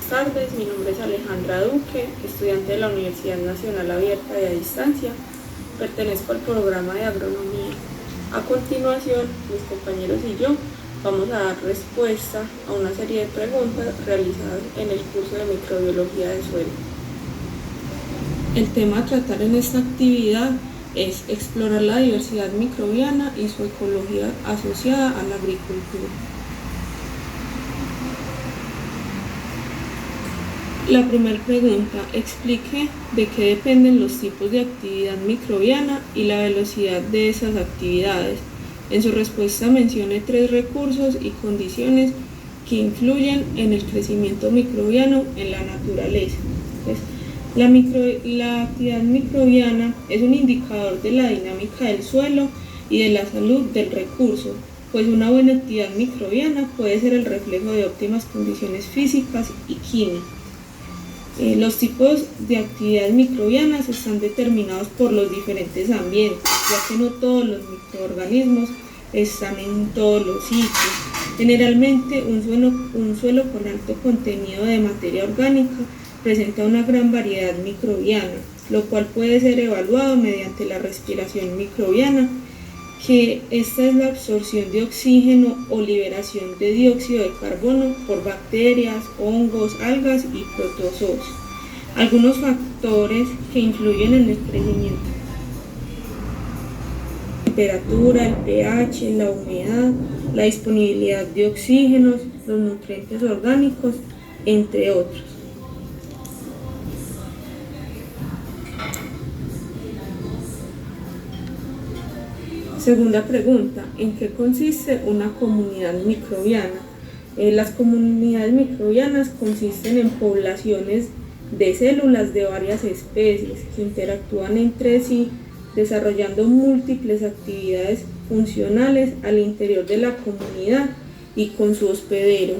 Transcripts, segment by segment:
tardes, mi nombre es Alejandra Duque, estudiante de la Universidad Nacional Abierta y a Distancia. Pertenezco al programa de agronomía. A continuación, mis compañeros y yo vamos a dar respuesta a una serie de preguntas realizadas en el curso de microbiología del suelo. El tema a tratar en esta actividad es explorar la diversidad microbiana y su ecología asociada a la agricultura. La primera pregunta, explique de qué dependen los tipos de actividad microbiana y la velocidad de esas actividades. En su respuesta mencione 3 recursos y condiciones que influyen en el crecimiento microbiano en la naturaleza. La actividad microbiana es un indicador de la dinámica del suelo y de la salud del recurso, pues una buena actividad microbiana puede ser el reflejo de óptimas condiciones físicas y químicas. Los tipos de actividad microbianas están determinados por los diferentes ambientes, ya que no todos los microorganismos están en todos los sitios. Generalmente, un suelo con alto contenido de materia orgánica presenta una gran variedad microbiana, lo cual puede ser evaluado mediante la respiración microbiana, que esta es la absorción de oxígeno o liberación de dióxido de carbono por bacterias, hongos, algas y protozoos. Algunos factores que influyen en el crecimiento: la temperatura, el pH, la humedad, la disponibilidad de oxígenos, los nutrientes orgánicos, entre otros. Segunda pregunta, ¿en qué consiste una comunidad microbiana? Las comunidades microbianas consisten en poblaciones de células de varias especies que interactúan entre sí, desarrollando múltiples actividades funcionales al interior de la comunidad y con su hospedero.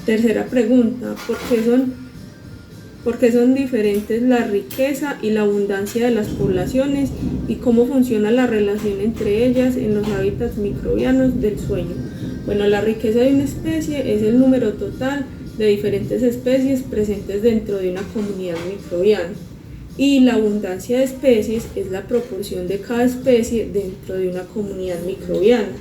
Tercera pregunta, ¿por qué son diferentes la riqueza y la abundancia de las poblaciones y cómo funciona la relación entre ellas en los hábitats microbianos del suelo? Bueno, la riqueza de una especie es el número total de diferentes especies presentes dentro de una comunidad microbiana, y la abundancia de especies es la proporción de cada especie dentro de una comunidad microbiana.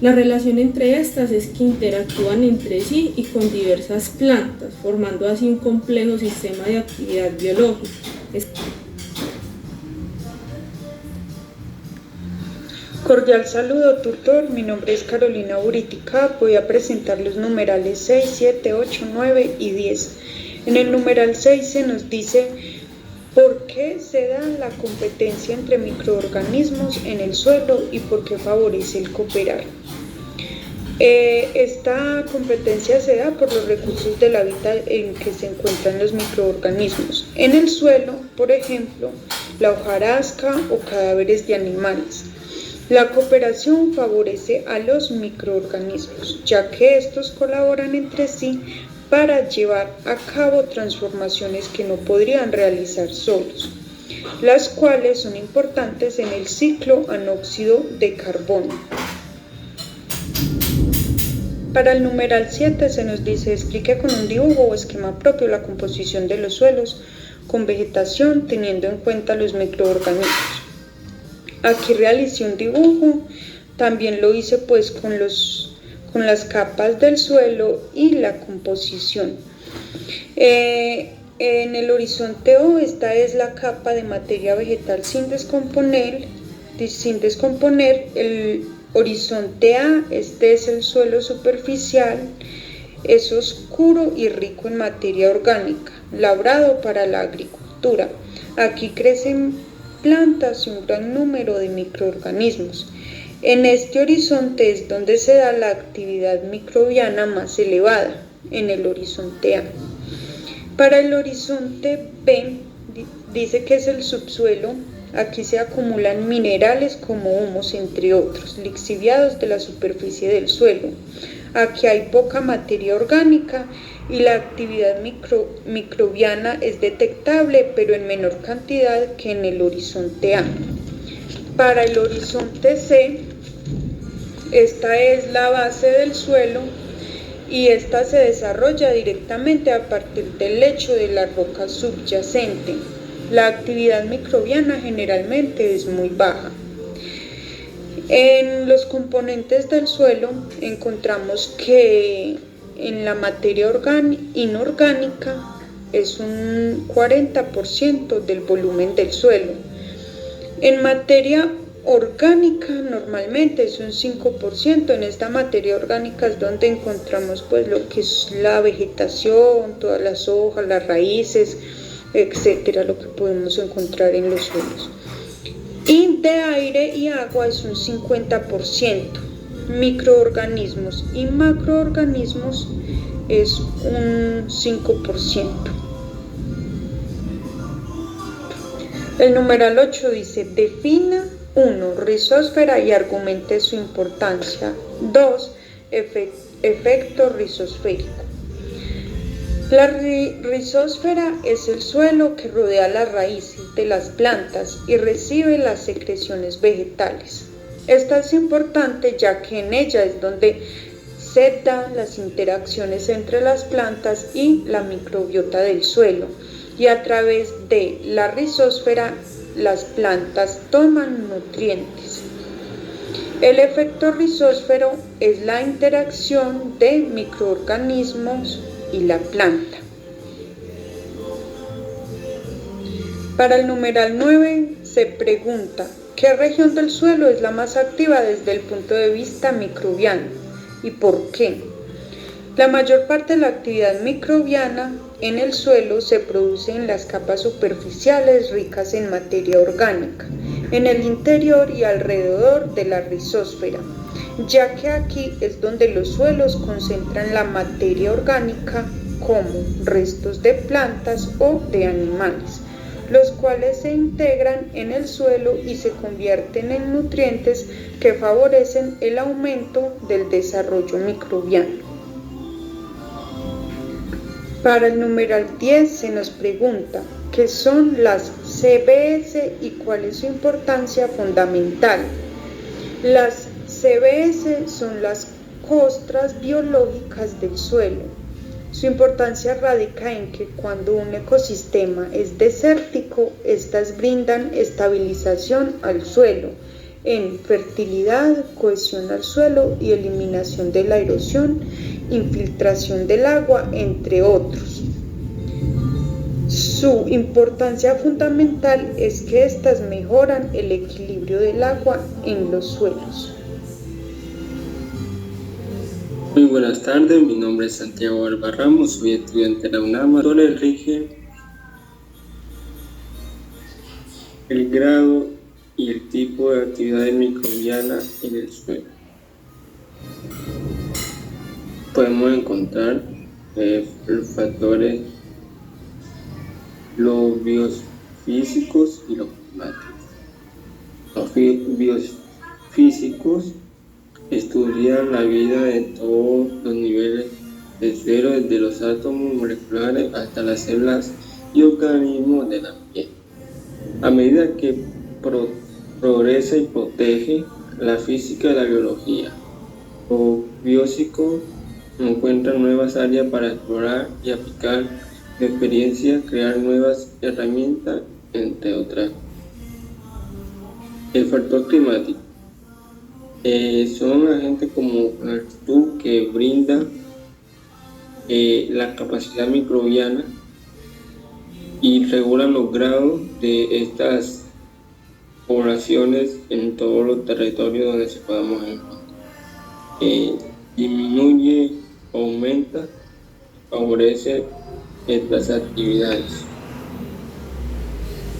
La relación entre estas es que interactúan entre sí y con diversas plantas, formando así un complejo sistema de actividad biológica. Cordial saludo, tutor. Mi nombre es Carolina Buritica. Voy a presentar los numerales 6, 7, 8, 9 y 10. En el numeral 6 se nos dice ¿por qué se da la competencia entre microorganismos en el suelo y por qué favorece el cooperar? Esta competencia se da por los recursos del hábitat en que se encuentran los microorganismos. En el suelo, por ejemplo, la hojarasca o cadáveres de animales. La cooperación favorece a los microorganismos, ya que estos colaboran entre sí para llevar a cabo transformaciones que no podrían realizar solos, las cuales son importantes en el ciclo anóxido de carbono. Para el numeral 7 se nos dice explique con un dibujo o esquema propio la composición de los suelos con vegetación teniendo en cuenta los microorganismos. Aquí realicé un dibujo, también lo hice pues con las capas del suelo y la composición. En el horizonte O, esta es la capa de materia vegetal sin descomponer. El horizonte A, este es el suelo superficial, es oscuro y rico en materia orgánica, labrado para la agricultura. Aquí crecen plantas y un gran número de microorganismos. En este horizonte es donde se da la actividad microbiana más elevada, en el horizonte A. Para el horizonte B, dice que es el subsuelo. Aquí se acumulan minerales como humos, entre otros, lixiviados de la superficie del suelo. Aquí hay poca materia orgánica y la actividad microbiana es detectable, pero en menor cantidad que en el horizonte A. Para el horizonte C, esta es la base del suelo y esta se desarrolla directamente a partir del lecho de la roca subyacente. La actividad microbiana generalmente es muy baja. En los componentes del suelo encontramos que en la materia inorgánica es un 40% del volumen del suelo. En materia orgánica normalmente es un 5%. En esta materia orgánica es donde encontramos pues lo que es la vegetación, todas las hojas, las raíces, etcétera, lo que podemos encontrar en los suelos. Y de aire y agua es un 50%. Microorganismos y macroorganismos es un 5%. El numeral 8 dice: defina 1. Rizósfera y argumente su importancia. 2. Efecto rizosférico. La rizósfera es el suelo que rodea las raíces de las plantas y recibe las secreciones vegetales. Esta es importante ya que en ella es donde se dan las interacciones entre las plantas y la microbiota del suelo, y a través de la rizósfera las plantas toman nutrientes. El efecto rizósfero es la interacción de microorganismos y la planta. Para el numeral 9 se pregunta: ¿qué región del suelo es la más activa desde el punto de vista microbiano y por qué? La mayor parte de la actividad microbiana en el suelo se produce en las capas superficiales ricas en materia orgánica, en el interior y alrededor de la rizósfera, ya que aquí es donde los suelos concentran la materia orgánica como restos de plantas o de animales, los cuales se integran en el suelo y se convierten en nutrientes que favorecen el aumento del desarrollo microbiano. Para el numeral 10 se nos pregunta: ¿qué son las CBS y cuál es su importancia fundamental? Las CBS son las costras biológicas del suelo. Su importancia radica en que cuando un ecosistema es desértico, estas brindan estabilización al suelo, en fertilidad, cohesión al suelo y eliminación de la erosión, infiltración del agua, entre otros. Su importancia fundamental es que estas mejoran el equilibrio del agua en los suelos. Muy buenas tardes, mi nombre es Santiago Alba Ramos, soy estudiante de la UNAM. Donde rige el grado y el tipo de actividad microbiana en el suelo. Podemos encontrar los factores, los biofísicos y los climáticos. Los biofísicos estudian la vida de todos los niveles del suelo, desde los átomos moleculares hasta las células y organismos del ambiente. A medida que progresa y protege la física y la biología, los biofísicos encuentran nuevas áreas para explorar y aplicar la experiencia, crear nuevas herramientas, entre otras. El factor climático son agentes como la altitud que brinda la capacidad microbiana y regulan los grados de estas poblaciones en todos los territorios donde se podamos encontrar. Disminuye, aumenta, favorece estas actividades.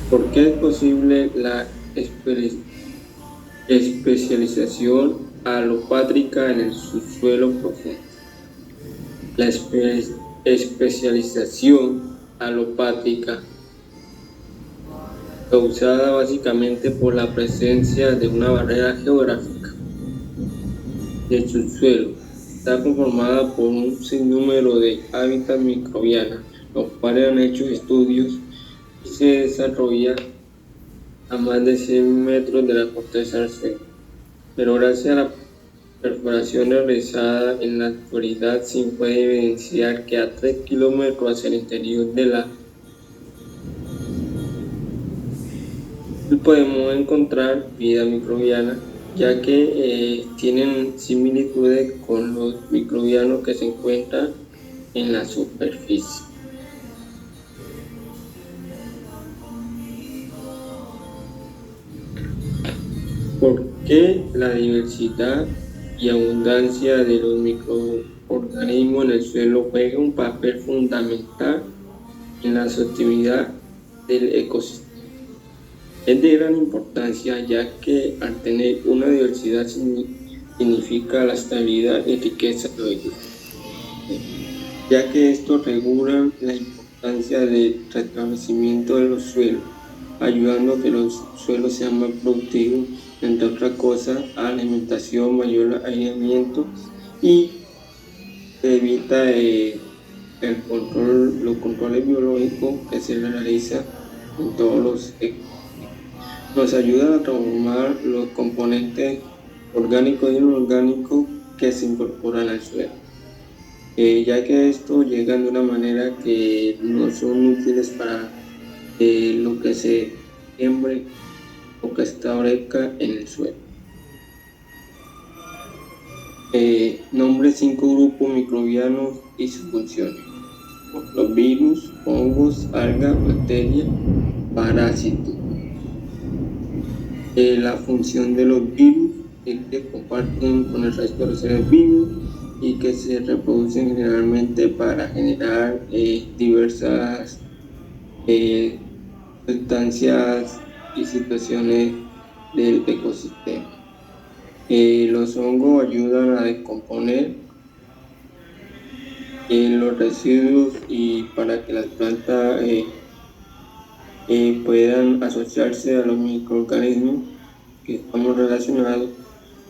¿Por qué es posible la especialización alopátrica en el subsuelo profundo? La especialización alopátrica, causada básicamente por la presencia de una barrera geográfica del subsuelo, está conformada por un sinnúmero de hábitats microbianos, los cuales han hecho estudios y se desarrollan a más de 100 metros de la corteza del suelo. Pero gracias a la perforaciones realizadas en la actualidad se puede evidenciar que a 3 kilómetros hacia el interior de la podemos encontrar vida microbiana, ya que tienen similitudes con los microbianos que se encuentran en la superficie. ¿Por qué la diversidad y abundancia de los microorganismos en el suelo juega un papel fundamental en la sostenibilidad del ecosistema? Es de gran importancia, ya que al tener una diversidad significa la estabilidad y riqueza de los ecosistemas, ya que esto regula la importancia del restablecimiento de los suelos, ayudando a que los suelos sean más productivos, entre otras cosas, alimentación, mayor aislamiento, y evita los controles biológicos que se realizan en todos los ecosistemas. Nos ayuda a transformar los componentes orgánicos y inorgánicos que se incorporan al suelo, ya que estos llegan de una manera que no son útiles para lo que se siembre o que establezca en el suelo. Nombre 5 grupos microbianos y sus funciones: los virus, hongos, algas, bacterias, parásitos. La función de los virus es que comparten con el resto de los seres vivos y que se reproducen generalmente para generar diversas sustancias y situaciones del ecosistema. Los hongos ayudan a descomponer los residuos y para que las plantas puedan asociarse a los microorganismos que estamos relacionados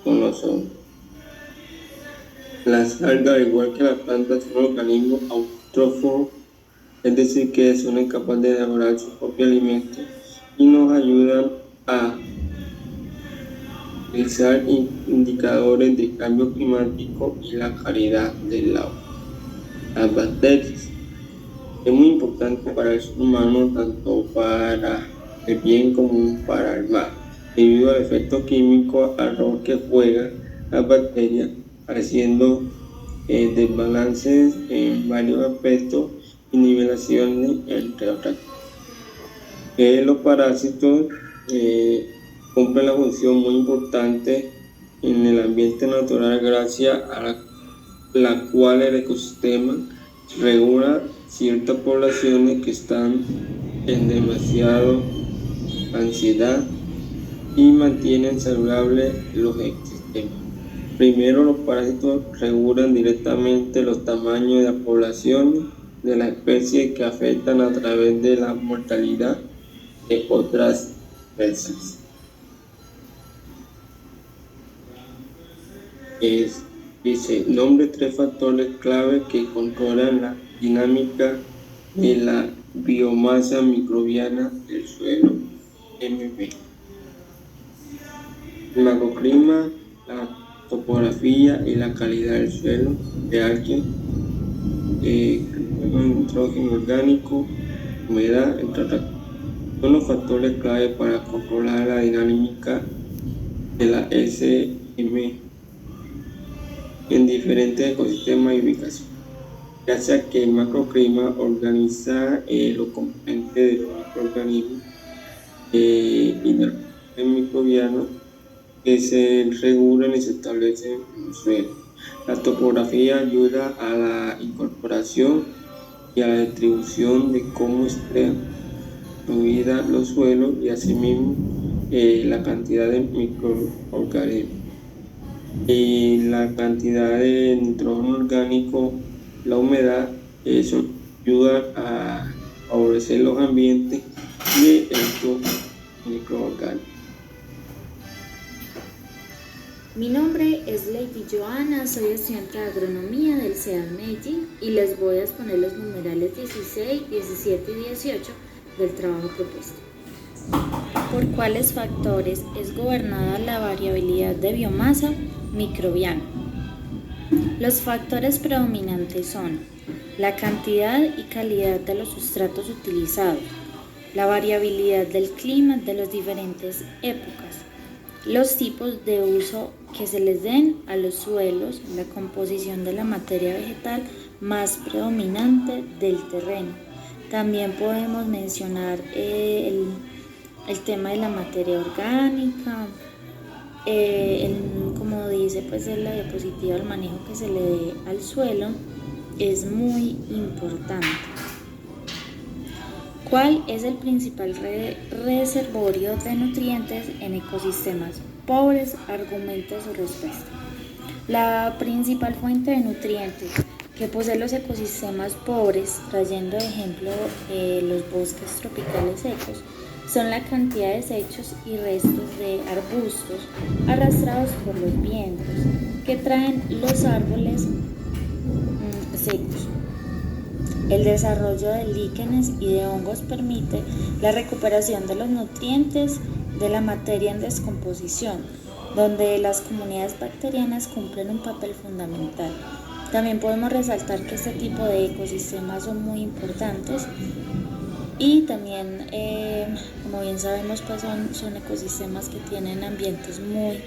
con los hongos. Las algas, al igual que las plantas, son organismos autótrofos, es decir, que son incapaces de elaborar su propio alimento y nos ayudan a realizar indicadores de cambio climático y la calidad del agua. Las bacterias es muy importante para el ser humano, tanto para el bien como para el mal, debido al efecto químico al rol que juegan las bacterias, haciendo desbalances en varios aspectos y nivelaciones, entre otras cosas. Los parásitos cumplen la función muy importante en el ambiente natural, gracias a la cual el ecosistema regula ciertas poblaciones que están en demasiada ansiedad y mantienen saludables los ecosistemas. Primero, los parásitos regulan directamente los tamaños de las poblaciones de las especies que afectan a través de la mortalidad de otras especies. Dice, nombre 3 factores clave que controlan la dinámica de la biomasa microbiana del suelo. MB. El macroclima, la topografía y la calidad del suelo de alguien, nitrógeno orgánico, humedad, entre otras cosas. Son los factores clave para controlar la dinámica de la SM en diferentes ecosistemas y ubicaciones, ya sea que el macroclima organiza los componentes de los microorganismos y de los microbianos que se regulan y se establecen en el suelo. La topografía ayuda a la incorporación y a la distribución de cómo están distribuidos los suelos y asimismo la cantidad de microorganismos. Y la cantidad de nitrógeno orgánico, la humedad, eso ayuda a favorecer los ambientes de estos microorganismos. Mi nombre es Lady Joana, soy estudiante de agronomía del CEA Medellín y les voy a exponer los numerales 16, 17 y 18 del trabajo propuesto. ¿Por cuáles factores es gobernada la variabilidad de biomasa? microbiano. Los factores predominantes son la cantidad y calidad de los sustratos utilizados, la variabilidad del clima de las diferentes épocas, los tipos de uso que se les den a los suelos, la composición de la materia vegetal más predominante del terreno. También podemos mencionar el tema de la materia orgánica, como dice pues en la diapositiva, el manejo que se le dé al suelo es muy importante. ¿Cuál es el principal reservorio de nutrientes en ecosistemas pobres? Argumente su respuesta. La principal fuente de nutrientes que poseen los ecosistemas pobres, trayendo de ejemplo los bosques tropicales secos, son la cantidad de desechos y restos de arbustos arrastrados por los vientos que traen los árboles secos. El desarrollo de líquenes y de hongos permite la recuperación de los nutrientes de la materia en descomposición, donde las comunidades bacterianas cumplen un papel fundamental. También podemos resaltar que este tipo de ecosistemas son muy importantes y también, como bien sabemos, pues son ecosistemas que tienen ambientes muy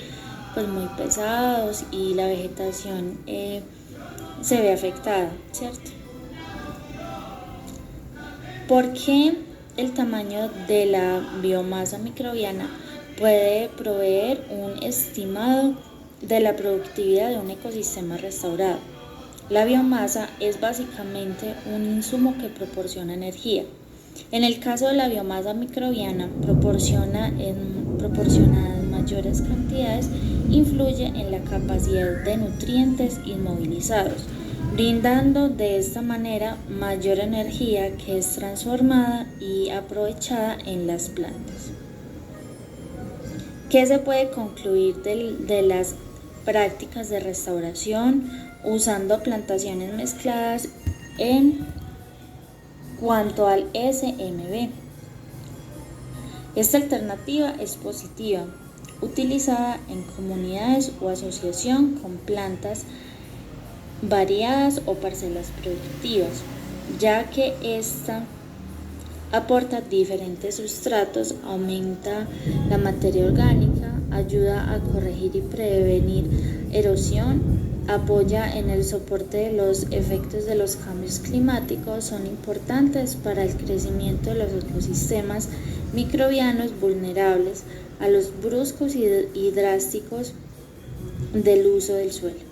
pesados y la vegetación se ve afectada, ¿cierto? ¿Por qué el tamaño de la biomasa microbiana puede proveer un estimado de la productividad de un ecosistema restaurado? La biomasa es básicamente un insumo que proporciona energía. En el caso de la biomasa microbiana, proporcionada en mayores cantidades, influye en la capacidad de nutrientes inmovilizados, brindando de esta manera mayor energía que es transformada y aprovechada en las plantas. ¿Qué se puede concluir de las prácticas de restauración usando plantaciones mezcladas en cuanto al SMB? Esta alternativa es positiva, utilizada en comunidades o asociación con plantas variadas o parcelas productivas, ya que esta aporta diferentes sustratos, aumenta la materia orgánica, ayuda a corregir y prevenir erosión, apoya en el soporte de los efectos de los cambios climáticos, son importantes para el crecimiento de los ecosistemas microbianos vulnerables a los bruscos y drásticos del uso del suelo.